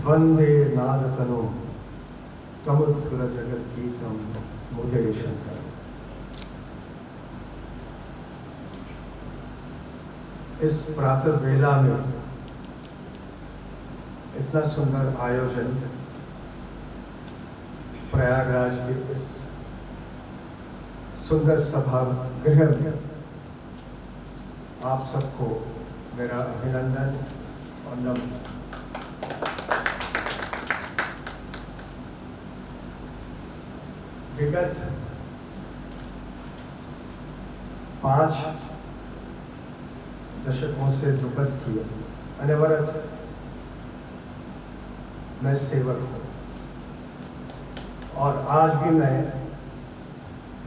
वंदे नादतनो तमुत्थुर जगद्गीतम मुदे शंकर। इस प्रातः वेला में इतना सुंदर आयोजन प्रयागराज के इस सुंदर सभा गृह में आप सबको मेरा अभिनंदन और नमस्कार। विगत 5 दशकों से ध्रुपद की अनवरत मैं सेवक हूँ और आज भी मैं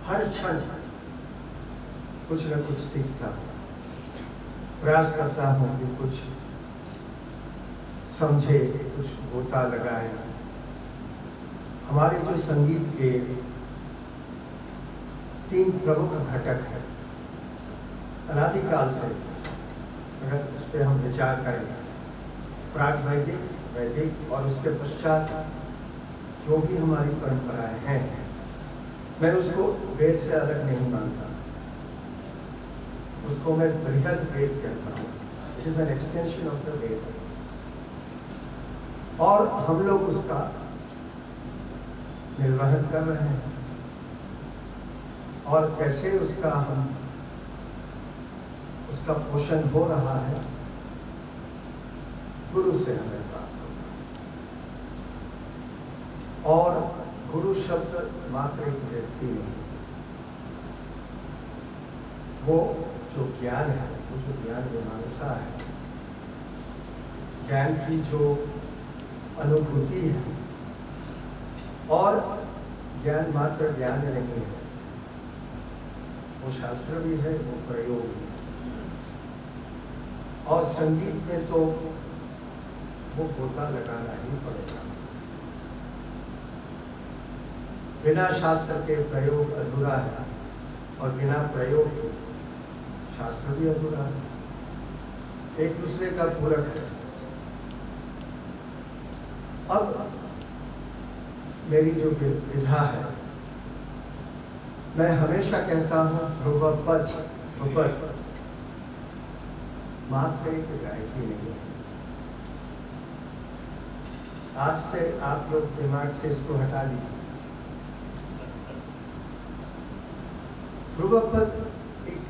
हर क्षण कुछ न कुछ सीखता हूँ, प्रयास करता हूँ कि कुछ समझे, कुछ गोता लगाए। हमारे जो संगीत के 3 प्रमुख घटक हैं, अनादिकाल से अगर उस पर हम विचार करें, प्राग वैदिक, वैदिक और उसके पश्चात जो भी हमारी परंपराएं हैं, मैं उसको वेद से अलग नहीं मानता, उसको मैं बृहद वेद कहता हूँ। It is an extension of the Veda और हम लोग उसका निर्वहन कर रहे हैं और कैसे उसका पोषण हो रहा है, गुरु से हमें प्राप्त होगा। और गुरु शब्द मात्र एक व्यक्ति नहीं, वो जो ज्ञान है, वो जो ज्ञान मीमांसा है, ज्ञान की जो अनुभूति है, और ज्ञान मात्र ज्ञान नहीं है, वो शास्त्र भी है, वो प्रयोग भी है। और संगीत में तो वो गोता लगाना ही पड़ेगा। बिना शास्त्र के प्रयोग अधूरा है और बिना प्रयोग के शास्त्र भी अधूरा है, एक दूसरे का पूरक है। अब मेरी जो विधा है, मैं हमेशा कहता हूँ ध्रुवपद, ध्रुपद मात्र एक गायकी नहीं है। आज से आप लोग दिमाग से इसको हटा लीजिए। ध्रुवपद एक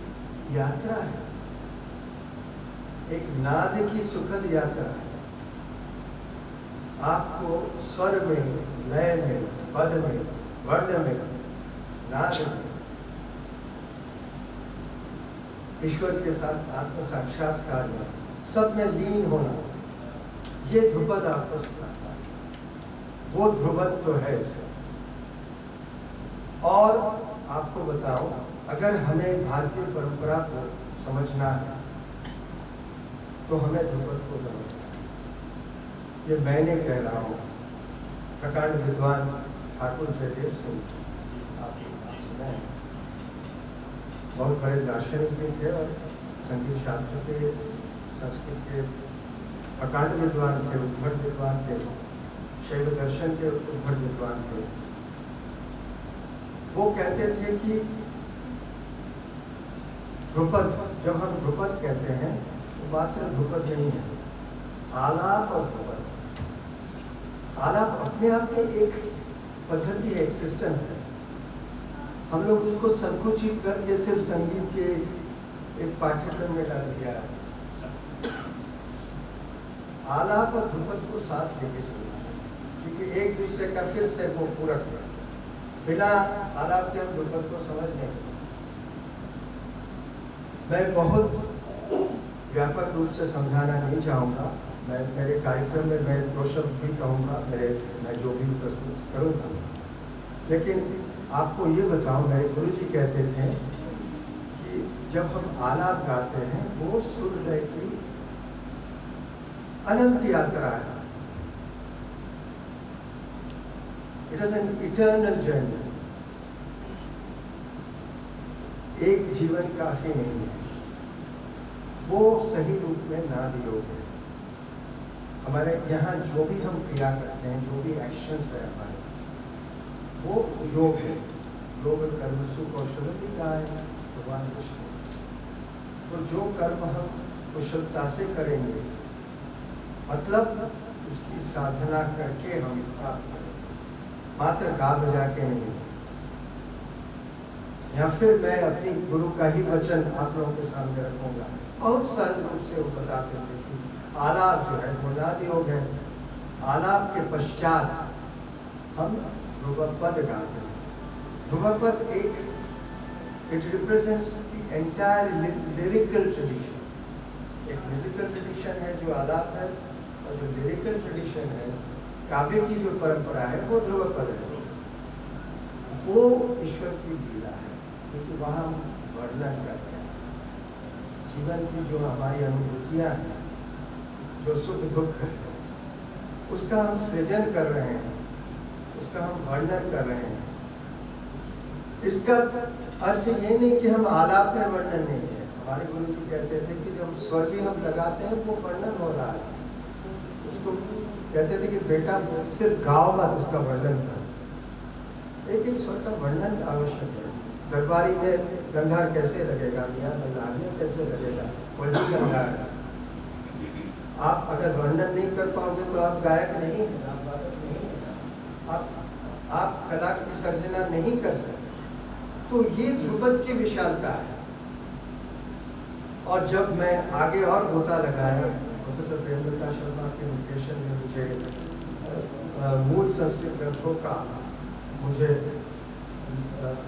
यात्रा है, एक नाद की सुखद यात्रा है। आपको स्वर में, लय में, पद में, वर्ण में, नाद में ईश्वर के साथ आत्म साक्षात्कार में, सब में लीन होना, ये ध्रुपद आपको सिखाता है। वो ध्रुपद तो है। और आपको बताऊं, अगर हमें भारतीय परंपरा को समझना है तो हमें ध्रुपद को समझना है। ये मैं नहीं कह रहा हूँ, प्रकांड विद्वान ठाकुर जयदेव सिंह, आपने सुना है, बहुत बड़े दार्शनिक भी थे और संगीत शास्त्र के, संस्कृत के प्रकांड विद्वान थे, उद्भट विद्वान थे, शैव दर्शन के उद्भट विद्वान थे। वो कहते थे कि ध्रुपद, जब हम ध्रुपद कहते हैं तो मात्र ध्रुपद नहीं है, आलाप और ध्रुपद। आलाप अपने आप में एक पद्धति है, एक सिस्टम है। हम लोग उसको संकुचित करके सिर्फ संगीत के एक पाठ्यक्रम में डाल दिया है। आलाप और ध्रुपद को साथ लेके चलना है, क्योंकि एक दूसरे का फिर से वो पूरक है। बिना आलाप के हम ध्रुपद को समझ नहीं सकते। मैं बहुत व्यापक रूप से समझाना नहीं चाहूँगा। मैं मेरे कार्यक्रम में मैं 2 शब्द भी कहूँगा, मैं जो भी प्रस्तुत करूँगा। लेकिन आपको ये बताऊँ, मेरे गुरुजी कहते थे कि जब हम आलाप गाते हैं वो सुर लय की अनंत यात्रा है। It is an eternal journey. एक जीवन काफी नहीं है, वो सही रूप में नाद योग है। हमारे यहाँ जो भी हम क्रिया करते हैं, जो भी एक्शंस है हमारे, वो योग है। योग कर्म सुकौशल भी कहा है भगवान कृष्ण। तो जो कर्म हम कुशलता से करेंगे, मतलब उसकी साधना करके हम प्राप्त करेंगे, मात्र गा बजा के नहीं। या फिर मैं अपनी गुरु का ही वचन आप लोगों के सामने रखूंगा। बहुत सहज रूप से वो बताते थे कि आलाप जो है बुनियादी योग है। आलाप के पश्चात हम ध्रुव पद गाते हैं। ध्रुव पद it represents the entire lyrical tradition. एक म्यूजिकल ट्रेडिशन है जो आलाप है, और जो लिरिकल ट्रेडिशन है, काव्य की जो परंपरा है, वो ध्रुव पद है। वो ईश्वर की लीला है, क्योंकि वहाँ हम वर्णन करते हैं जीवन की जो हमारी अनुभूतियाँ हैं, जो सुख दुख है, उसका हम सृजन कर रहे हैं, उसका हम वर्णन कर रहे हैं। इसका अर्थ ये नहीं कि हम आलाप में वर्णन नहीं है। हमारे गुरु जी कहते थे कि जब स्वर भी हम लगाते हैं वो वर्णन हो रहा है। उसको कहते थे कि बेटा सिर्फ गाओ मत, उसका वर्णन कर। एक एक स्वर का वर्णन आवश्यक है। दरबारी में गंधार कैसे लगेगा, मियाँ गंधार में कैसे लगेगा, वही गंधार है। आप अगर वर्णन नहीं कर पाओगे तो आप गायक नहीं हैं, आप गायक नहीं हैं, आप कला की सर्जना नहीं कर सकते। तो ये ध्रुपद की विशालता है। और जब मैं आगे और गोता लगाया, प्रोफेसर प्रेमलता शर्मा के निर्देशन में मुझे मूल संस्कृत ग्रंथों का मुझे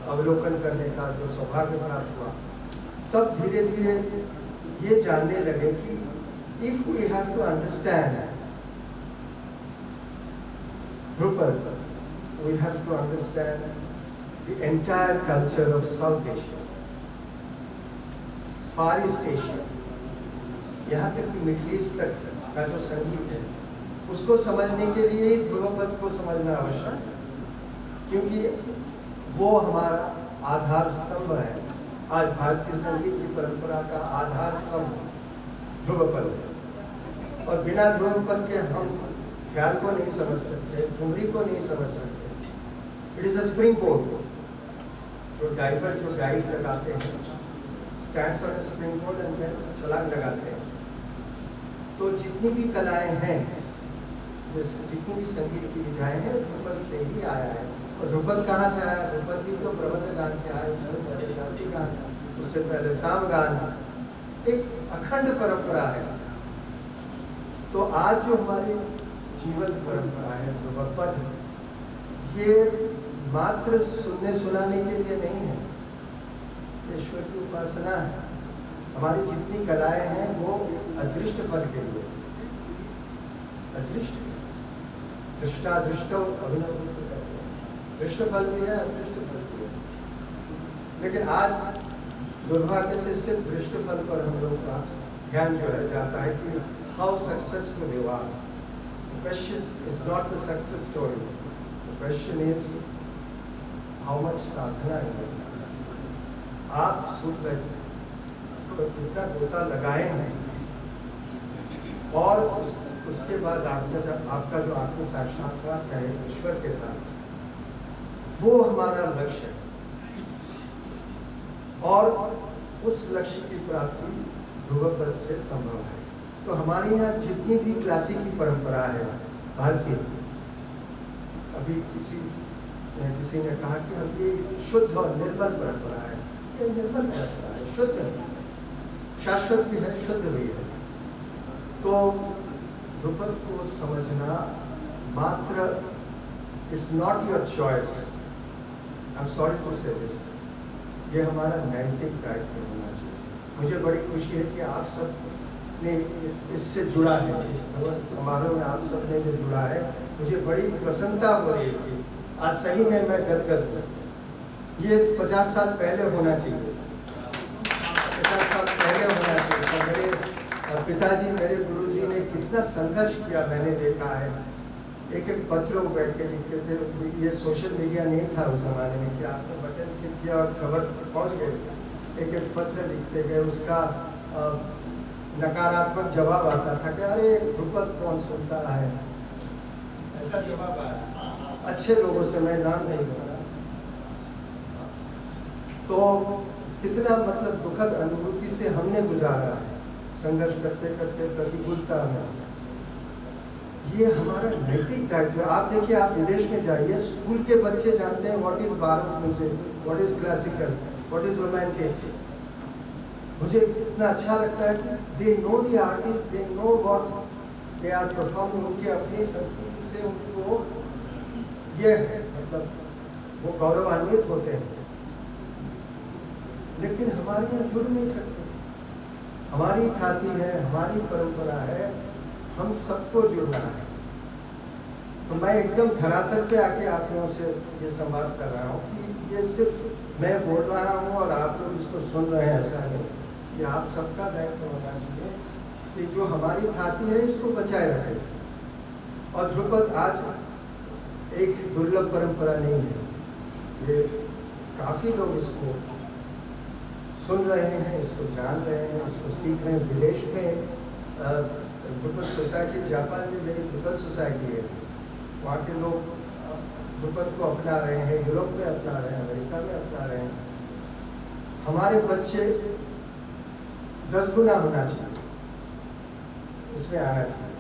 अवलोकन करने का जो सौभाग्य प्राप्त हुआ, तब धीरे धीरे ये जानने लगे कि if we have to understand Dhrupad, we have to understand the entire culture of South Asia, far East Asia, यहाँ तक कि मिडिल ईस्ट तक का जो संगीत है, उसको समझने के लिए ध्रुवपद को समझना आवश्यक है, क्योंकि वो हमारा आधार स्तंभ है। आज भारतीय संगीत की परंपरा का आधार स्तंभ ध्रुवपद है, और बिना ध्रुवपद के हम ख्याल को नहीं समझ सकते, ठुमरी को नहीं समझ सकते। It is a spring board. जो डाइव लगाते हैं, stands on spring board and छलांग लगाते हैं। तो जितनी भी कलाएं हैं, जितनी भी संगीत की विधाएं हैं, ध्रुपद से ही आया है। और ध्रुपद कहाँ से आया? ध्रुपद भी तो प्रबंध गान से आया, उससे पहले जाति गान, उससे पहले साम गान, एक अखंड परंपरा है। तो आज जो हमारी जीवन परंपरा है ध्रुवपद, ये मात्र सुनने सुनाने के लिए नहीं है, ईश्वर की उपासना है। हमारी जितनी कलाएं हैं वो अदृष्ट फल के लिए, अदृष्ट दृष्टादृष्ट अभिनव करते हैं। दृष्ट फल भी है, अदृष्ट फल भी है। लेकिन आज दुर्भाग्य से सिर्फ दृष्ट फल पर हम लोग का ध्यान जो है जाता है कि how successful you are. The question is not the success story. The question is how much साधना है। आप सुन रहे तो कितना गोता लगाए हैं, और उसके बाद आपका जो आत्म साक्षात्कार है ईश्वर के साथ, वो हमारा लक्ष्य है। और उस लक्ष्य की प्राप्ति ध्रुवपद से संभव है। तो हमारे यहाँ जितनी भी क्लासिक की परंपरा है भारतीय, अभी किसी ने कहा कि अब ये शुद्ध और निर्मल परंपरा है। ये निर्मल परंपरा है, शुद्ध है, शाश्वत भी है, शुद्ध भी है। तो ध्रुपद को समझना मात्र, it's not your choice, I am sorry to say this, ये हमारा नैतिक दायित्व होना चाहिए। मुझे बड़ी खुशी है कि आप सब ने इससे जुड़ा है, इस समारोह में आप सब ने जो जुड़ा है, मुझे बड़ी प्रसन्नता हो रही है कि आज सही में मैं गदगद हूँ। ये 50 साल पहले होना चाहिए, 50 साल पहले होना चाहिए। मेरे पिताजी, मेरे गुरुजी ने कितना संघर्ष किया मैंने देखा है। एक एक पत्र वो बैठ के लिखते थे। ये सोशल मीडिया नहीं था उस जमाने में कि आपने बटन क्लिक किया और खबर पहुंच गई। एक एक पत्र लिखते गए, उसका नकारात्मक जवाब आता था कि अरे ध्रुपद कौन सुनता है, ऐसा जवाब आया। अच्छे लोगों से मैं नाम नहीं लूंगा। तो कितना मतलब दुखद अनुभूति से हमने गुजारा है, संघर्ष करते करते प्रतिकूलता में। ये हमारा नैतिक दायित्व है। आप देखिए, आप विदेश में जाइए, स्कूल के बच्चे जानते हैं what is baroque music, what is classical, what is romantic. मुझे इतना अच्छा लगता है कि they know the artist, they know what they are performing. उनके अपनी संस्कृति से उनको ये मतलब वो गौरवान्वित होते हैं। लेकिन हमारे यहाँ जुड़ नहीं सकते। हमारी ख्याति है, हमारी परंपरा है, हम सबको जुड़ना है। तो मैं एकदम धरातल पे आके आप लोगों से ये संवाद कर रहा हूँ कि ये सिर्फ मैं बोल रहा हूँ और आप लोग इसको सुन रहे हैं, ऐसा नहीं। कि आप सबका दायित्व होना चाहिए कि जो हमारी ख्याति है इसको बचाए रखें। और ध्रुपद आज एक दुर्लभ परंपरा नहीं है, ये काफ़ी लोग इसको सुन रहे हैं, इसको जान रहे हैं, इसको सीख रहे हैं। विदेश में ध्रुपद सोसाइटी, जापान में मेरी ध्रुपद सोसाइटी है, वहाँ के लोग ध्रुपद को अपना रहे हैं, यूरोप में अपना रहे हैं, अमेरिका में अपना रहे हैं। हमारे बच्चे 10 गुना होना चाहिए, इसमें आना चाहिए।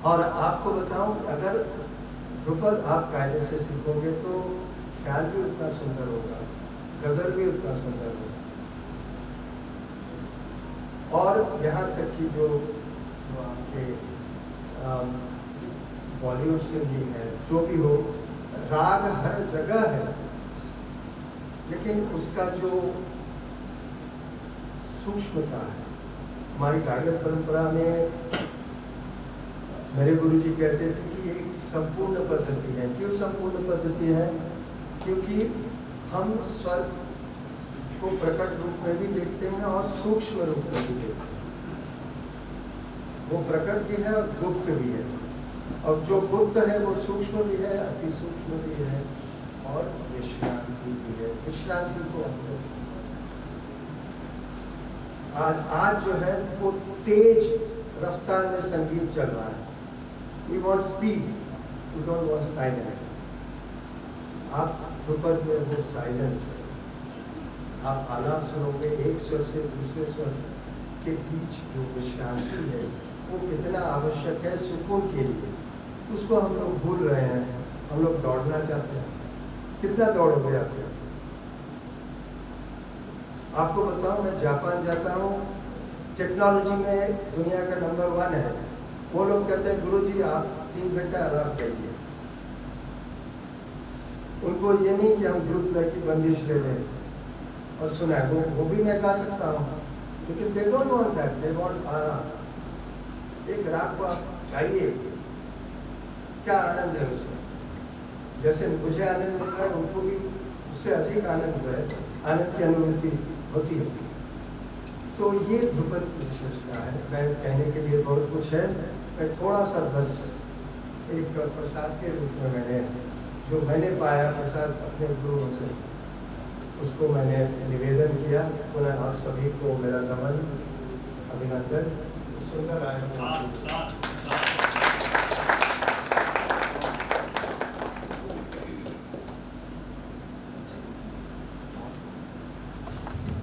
और आपको बताऊं, अगर ध्रुपद आप कायदे से सीखोगे तो ख्याल भी उतना सुंदर होगा, गज़ल भी उतना सुंदर होगा। और यहाँ तक कि जो आपके बॉलीवुड सिंगिंग है, जो भी हो, राग हर जगह है, लेकिन उसका जो सूक्ष्मता है, हमारी गार्डियन परंपरा में मेरे गुरुजी कहते थे कि ये एक संपूर्ण पद्धति है। क्यों संपूर्ण पद्धति है? क्योंकि हम स्वर को प्रकट रूप में भी देखते हैं और सूक्ष्म रूप में भी देखते हैं। वो प्रकट भी है और गुप्त भी है, और जो गुप्त है वो सूक्ष्म भी है, अति सूक्ष्म भी है, और विश्रांति भी है। विश्रांति को हम लोग आज जो है वो तेज रफ्तार में संगीत चल रहा है। We want speed, we don't want silence. आप ध्रुपद में वो साइलेंस है, आप आलाप सुनोगे, एक स्वर से दूसरे स्वर के बीच जो विश्रांति है वो कितना आवश्यक है सुकून के लिए, उसको हम लोग भूल रहे हैं। हम लोग दौड़ना चाहते हैं। कितना दौड़ोगे आप? आपको बताऊं, मैं जापान जाता हूँ, टेक्नोलॉजी में दुनिया का नंबर 1 है। वो लोग कहते हैं गुरुजी आप 3 घंटा आराम करिए। उनको ये नहीं कि हम द्रुत लय की बंदिश ले लें और सुना है, वो भी मैं गा सकता हूँ, लेकिन they don't want that, they want आराम। एक राग को आप गाइए, क्या आनंद है उसमें। जैसे मुझे आनंद मिल रहा है, उनको भी उससे अधिक आनंद जो है, आनंद की अनुभूति होती है। तो ये ध्रुपद की विशेषता है। मैं कहने के लिए बहुत कुछ है, मैं थोड़ा सा बस एक प्रसाद के रूप में जो मैंने पाया प्रसाद अपने गुरुओं से, उसको मैंने निवेदन किया। पुनः आप सभी को मेरा नमन, अभिनंदन। सुंदर आयोजन।